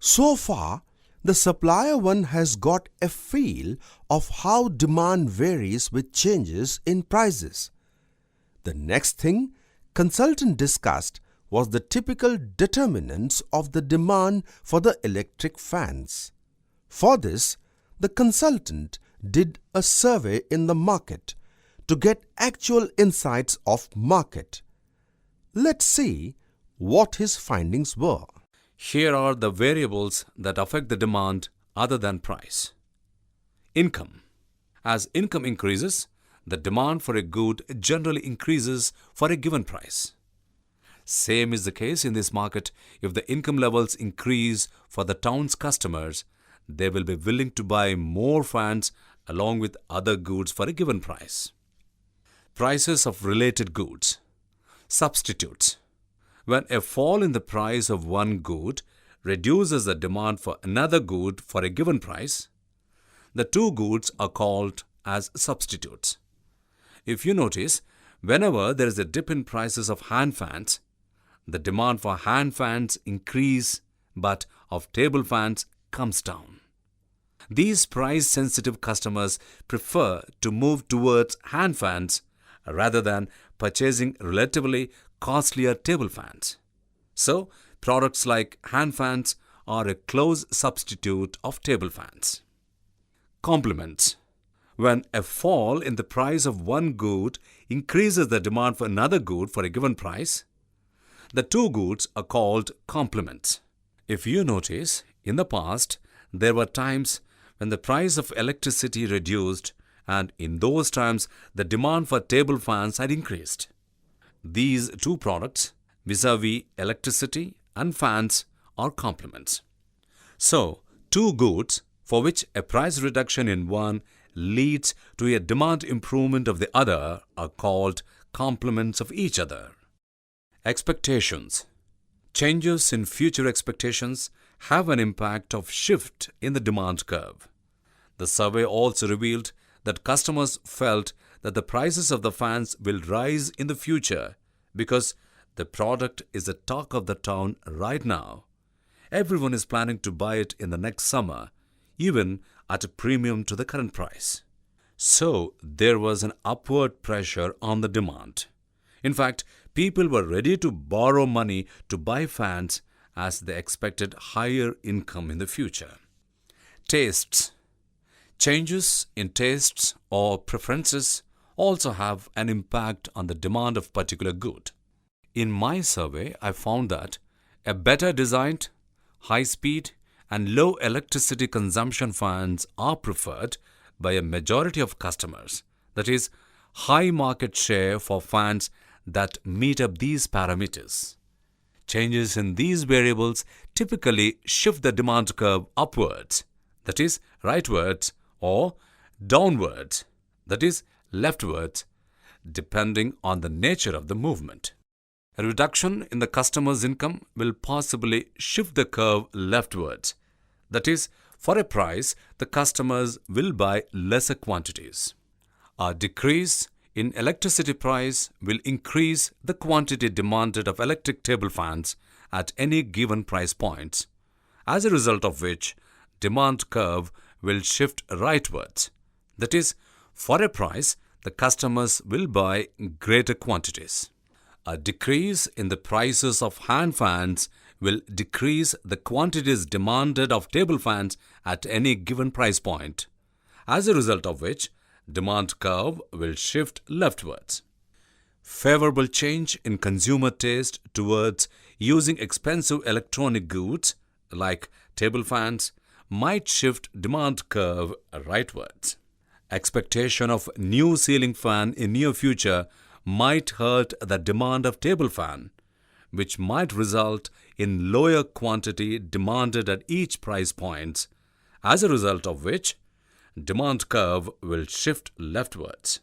So far, the supplier one has got a feel of how demand varies with changes in prices. The next thing consultant discussed was the typical determinants of the demand for the electric fans. For this, the consultant did a survey in the market to get actual insights of market. Let's see what his findings were. Here are the variables that affect the demand other than price. Income. As income increases, the demand for a good generally increases for a given price. Same is the case in this market. If the income levels increase for the town's customers, they will be willing to buy more fans along with other goods for a given price. Prices of related goods. Substitutes. When a fall in the price of one good reduces the demand for another good for a given price, the two goods are called as substitutes. If you notice, whenever there is a dip in prices of hand fans, the demand for hand fans increase, but of table fans comes down. These price-sensitive customers prefer to move towards hand fans rather than purchasing relatively costlier table fans. So, products like hand fans are a close substitute of table fans. Complements. When a fall in the price of one good increases the demand for another good for a given price, the two goods are called complements. If you notice, in the past, there were times when the price of electricity reduced, and in those times, the demand for table fans had increased. These two products, vis-a-vis electricity and fans, are complements. So, two goods for which a price reduction in one leads to a demand improvement of the other are called complements of each other. Expectations. Changes in future expectations have an impact of shift in the demand curve. The survey also revealed that customers felt that the prices of the fans will rise in the future because the product is the talk of the town right now. Everyone is planning to buy it in the next summer, even at a premium to the current price. So, there was an upward pressure on the demand. In fact, people were ready to borrow money to buy fans as they expected higher income in the future. Tastes. Changes in tastes or preferences also have an impact on the demand of particular good. In my survey, I found that a better designed, high-speed and low electricity consumption fans are preferred by a majority of customers. That is, high market share for fans that meet up these parameters. Changes in these variables typically shift the demand curve upwards, that is, rightwards, or downwards, that is, leftwards, depending on the nature of the movement. A reduction in the customer's income will possibly shift the curve leftwards. That is, for a price, the customers will buy lesser quantities. A decrease in electricity price will increase the quantity demanded of electric table fans at any given price points, as a result of which demand curve will shift rightwards. That is, for a price, the customers will buy greater quantities. A decrease in the prices of hand fans will decrease the quantities demanded of table fans at any given price point, as a result of which demand curve will shift leftwards. Favorable change in consumer taste towards using expensive electronic goods like table fans might shift demand curve rightwards. Expectation of new ceiling fan in near future might hurt the demand of table fan, which might result in lower quantity demanded at each price point, as a result of which demand curve will shift leftwards.